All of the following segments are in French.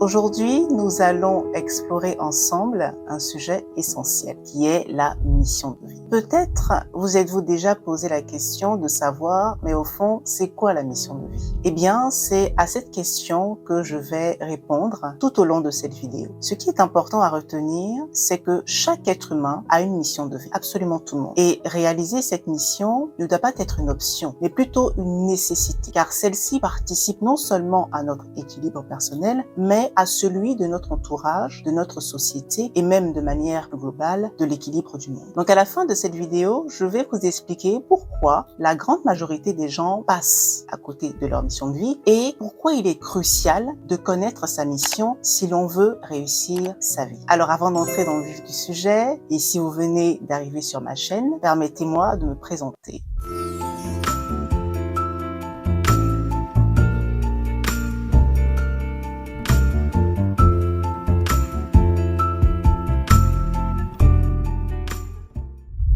Aujourd'hui, nous allons explorer ensemble un sujet essentiel qui est la mission de vie. Peut-être vous êtes-vous déjà posé la question de savoir, mais au fond, c'est quoi la mission de vie? Eh bien, c'est à cette question que je vais répondre tout au long de cette vidéo. Ce qui est important à retenir, c'est que chaque être humain a une mission de vie, absolument tout le monde. Et réaliser cette mission ne doit pas être une option, mais plutôt une nécessité, car celle-ci participe non seulement à notre équilibre personnel, mais à celui de notre entourage, de notre société et même de manière plus globale de l'équilibre du monde. Donc à la fin de cette vidéo, je vais vous expliquer pourquoi la grande majorité des gens passent à côté de leur mission de vie et pourquoi il est crucial de connaître sa mission si l'on veut réussir sa vie. Alors avant d'entrer dans le vif du sujet, et si vous venez d'arriver sur ma chaîne, permettez-moi de me présenter.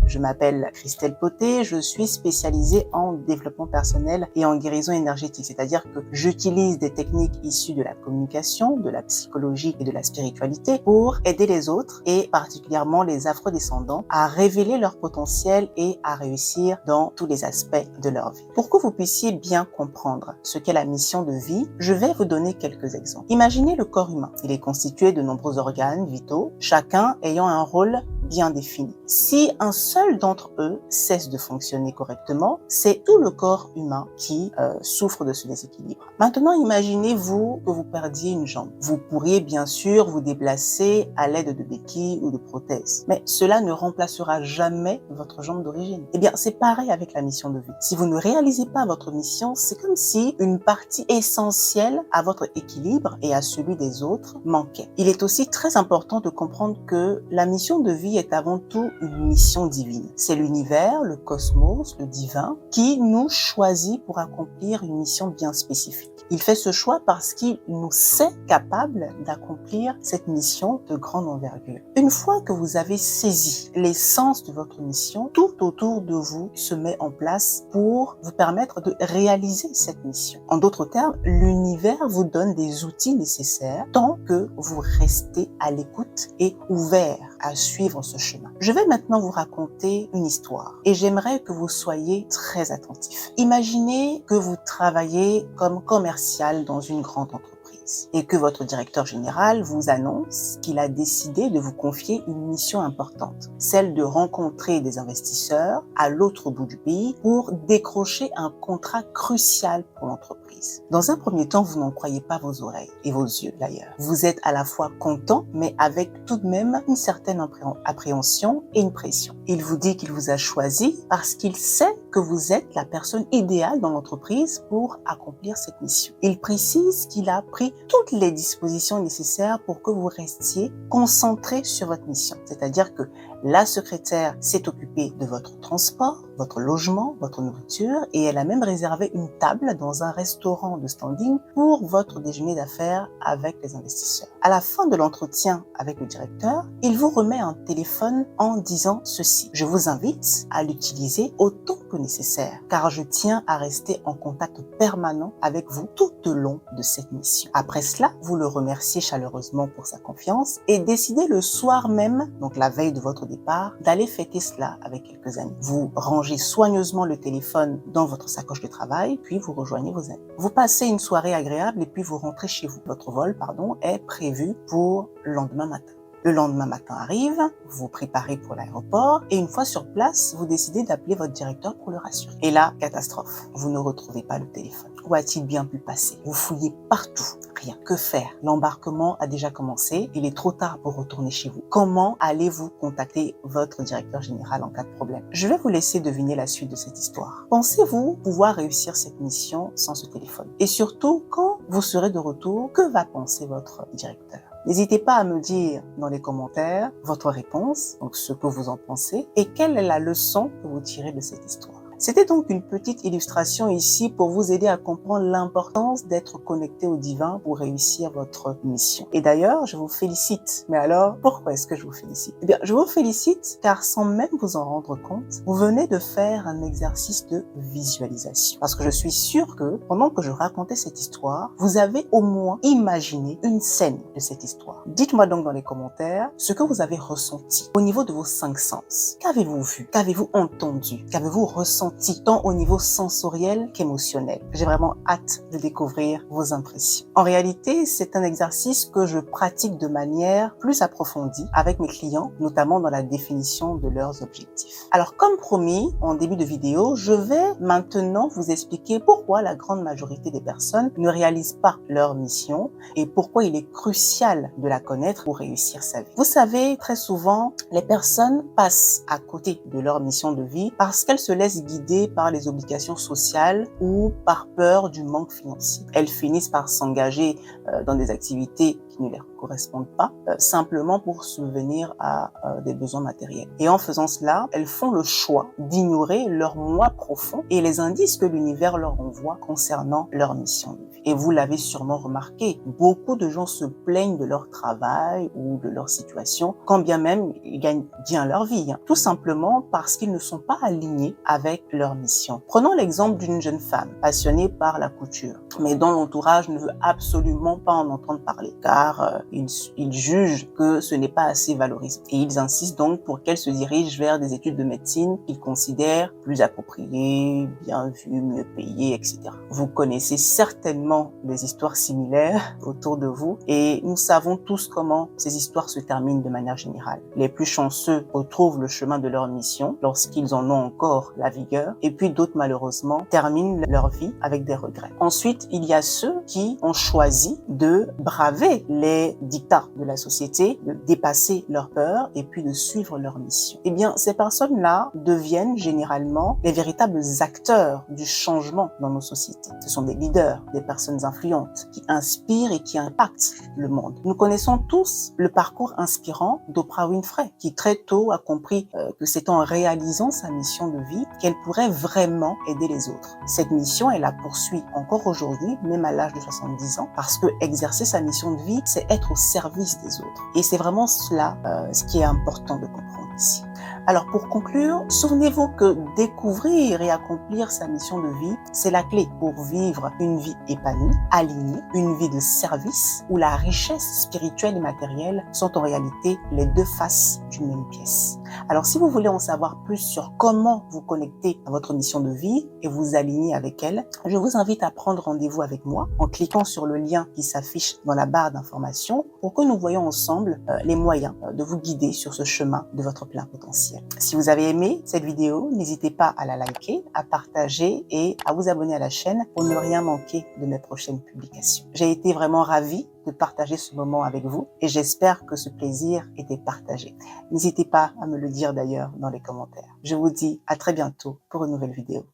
Je m'appelle Christelle Poté, je suis spécialisée en développement personnel et en guérison énergétique, c'est-à-dire que j'utilise des techniques issues de la communication, de la psychologie et de la spiritualité pour aider les autres et particulièrement les afrodescendants à révéler leur potentiel et à réussir dans tous les aspects de leur vie. Pour que vous puissiez bien comprendre ce qu'est la mission de vie, je vais vous donner quelques exemples. Imaginez le corps humain. Il est constitué de nombreux organes vitaux, chacun ayant un rôle bien défini. Si un seul d'entre eux cesse de fonctionner correctement, c'est tout le corps humain qui souffre de ce déséquilibre. Maintenant, imaginez-vous que vous perdiez une jambe. Vous pourriez bien sûr vous déplacer à l'aide de béquilles ou de prothèses, mais cela ne remplacera jamais votre jambe d'origine. Eh bien, c'est pareil avec la mission de vie. Si vous ne réalisez pas votre mission, c'est comme si une partie essentielle à votre équilibre et à celui des autres manquait. Il est aussi très important de comprendre que la mission de vie est avant tout une mission divine. C'est l'univers, le cosmos, le divin, qui nous choisit pour accomplir une mission bien spécifique. Il fait ce choix parce qu'il nous sait capables d'accomplir cette mission de grande envergure. Une fois que vous avez saisi l'essence de votre mission, tout autour de vous se met en place pour vous permettre de réaliser cette mission. En d'autres termes, l'univers vous donne des outils nécessaires tant que vous restez à l'écoute et ouvert à suivre ce chemin. Je vais maintenant vous raconter une histoire et j'aimerais que vous soyez très attentifs. Imaginez que vous travaillez comme commercial dans une grande entreprise et que votre directeur général vous annonce qu'il a décidé de vous confier une mission importante, celle de rencontrer des investisseurs à l'autre bout du pays pour décrocher un contrat crucial pour l'entreprise. Dans un premier temps, vous n'en croyez pas vos oreilles et vos yeux d'ailleurs. Vous êtes à la fois content, mais avec tout de même une certaine appréhension et une pression. Il vous dit qu'il vous a choisi parce qu'il sait que vous êtes la personne idéale dans l'entreprise pour accomplir cette mission. Il précise qu'il a pris toutes les dispositions nécessaires pour que vous restiez concentré sur votre mission. C'est-à-dire que la secrétaire s'est occupée de votre transport, votre logement, votre nourriture et elle a même réservé une table dans un restaurant de standing pour votre déjeuner d'affaires avec les investisseurs. À la fin de l'entretien avec le directeur, il vous remet un téléphone en disant ceci: je vous invite à l'utiliser autant que nécessaire car je tiens à rester en contact permanent avec vous tout au long de cette mission. Après cela, vous le remerciez chaleureusement pour sa confiance et décidez le soir même, donc la veille de votre départ, d'aller fêter cela avec quelques amis. Vous rangez soigneusement le téléphone dans votre sacoche de travail, puis vous rejoignez vos amis. Vous passez une soirée agréable et puis vous rentrez chez vous. Votre vol, est prévu pour le lendemain matin. Le lendemain matin arrive, vous vous préparez pour l'aéroport et une fois sur place, vous décidez d'appeler votre directeur pour le rassurer. Et là, catastrophe, vous ne retrouvez pas le téléphone. Où a-t-il bien pu passer? Vous fouillez partout, rien. Que faire? L'embarquement a déjà commencé, il est trop tard pour retourner chez vous. Comment allez-vous contacter votre directeur général en cas de problème? Je vais vous laisser deviner la suite de cette histoire. Pensez-vous pouvoir réussir cette mission sans ce téléphone? Et surtout, quand vous serez de retour, que va penser votre directeur? N'hésitez pas à me dire dans les commentaires votre réponse, donc ce que vous en pensez, et quelle est la leçon que vous tirez de cette histoire. C'était donc une petite illustration ici pour vous aider à comprendre l'importance d'être connecté au divin pour réussir votre mission. Et d'ailleurs, je vous félicite. Mais alors, pourquoi est-ce que je vous félicite? Eh bien, je vous félicite car sans même vous en rendre compte, vous venez de faire un exercice de visualisation. Parce que je suis sûre que pendant que je racontais cette histoire, vous avez au moins imaginé une scène de cette histoire. Dites-moi donc dans les commentaires ce que vous avez ressenti au niveau de vos 5 sens. Qu'avez-vous vu? Qu'avez-vous entendu? Qu'avez-vous ressenti tant au niveau sensoriel qu'émotionnel? J'ai vraiment hâte de découvrir vos impressions. En réalité, c'est un exercice que je pratique de manière plus approfondie avec mes clients, notamment dans la définition de leurs objectifs. Alors, comme promis, en début de vidéo, je vais maintenant vous expliquer pourquoi la grande majorité des personnes ne réalisent pas leur mission et pourquoi il est crucial de la connaître pour réussir sa vie. Vous savez, très souvent, les personnes passent à côté de leur mission de vie parce qu'elles se laissent guider par les obligations sociales ou par peur du manque financier. Elles finissent par s'engager dans des activités qui ne leur correspondent pas, simplement pour subvenir à des besoins matériels. Et en faisant cela, elles font le choix d'ignorer leur moi profond et les indices que l'univers leur envoie concernant leur mission de vie. Et vous l'avez sûrement remarqué, beaucoup de gens se plaignent de leur travail ou de leur situation, quand bien même ils gagnent bien leur vie, tout simplement parce qu'ils ne sont pas alignés avec leur mission. Prenons l'exemple d'une jeune femme passionnée par la couture, mais dont l'entourage ne veut absolument pas en entendre parler, car ils jugent que ce n'est pas assez valorisé. Et ils insistent donc pour qu'elle se dirige vers des études de médecine qu'ils considèrent plus appropriées, bien vues, mieux payées, etc. Vous connaissez certainement des histoires similaires autour de vous et nous savons tous comment ces histoires se terminent de manière générale. Les plus chanceux retrouvent le chemin de leur mission lorsqu'ils en ont encore la vigueur et puis d'autres malheureusement terminent leur vie avec des regrets. Ensuite, il y a ceux qui ont choisi de braver les dictats de la société, de dépasser leurs peurs et puis de suivre leur mission. Eh bien, ces personnes-là deviennent généralement les véritables acteurs du changement dans nos sociétés. Ce sont des leaders, des personnes influentes qui inspirent et qui impactent le monde. Nous connaissons tous le parcours inspirant d'Oprah Winfrey, qui très tôt a compris que c'est en réalisant sa mission de vie qu'elle pourrait vraiment aider les autres. Cette mission, elle la poursuit encore aujourd'hui, même à l'âge de 70 ans, parce que exercer sa mission de vie, c'est être au service des autres. Et c'est vraiment cela ce qui est important de comprendre ici. Alors pour conclure, souvenez-vous que découvrir et accomplir sa mission de vie, c'est la clé pour vivre une vie épanouie, alignée, une vie de service où la richesse spirituelle et matérielle sont en réalité les deux faces d'une même pièce. Alors si vous voulez en savoir plus sur comment vous connecter à votre mission de vie et vous aligner avec elle, je vous invite à prendre rendez-vous avec moi en cliquant sur le lien qui s'affiche dans la barre d'information pour que nous voyions ensemble les moyens de vous guider sur ce chemin de votre plein potentiel. Si vous avez aimé cette vidéo, n'hésitez pas à la liker, à partager et à vous abonner à la chaîne pour ne rien manquer de mes prochaines publications. J'ai été vraiment ravie de partager ce moment avec vous et j'espère que ce plaisir était partagé. N'hésitez pas à me le dire d'ailleurs dans les commentaires. Je vous dis à très bientôt pour une nouvelle vidéo.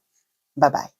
Bye bye.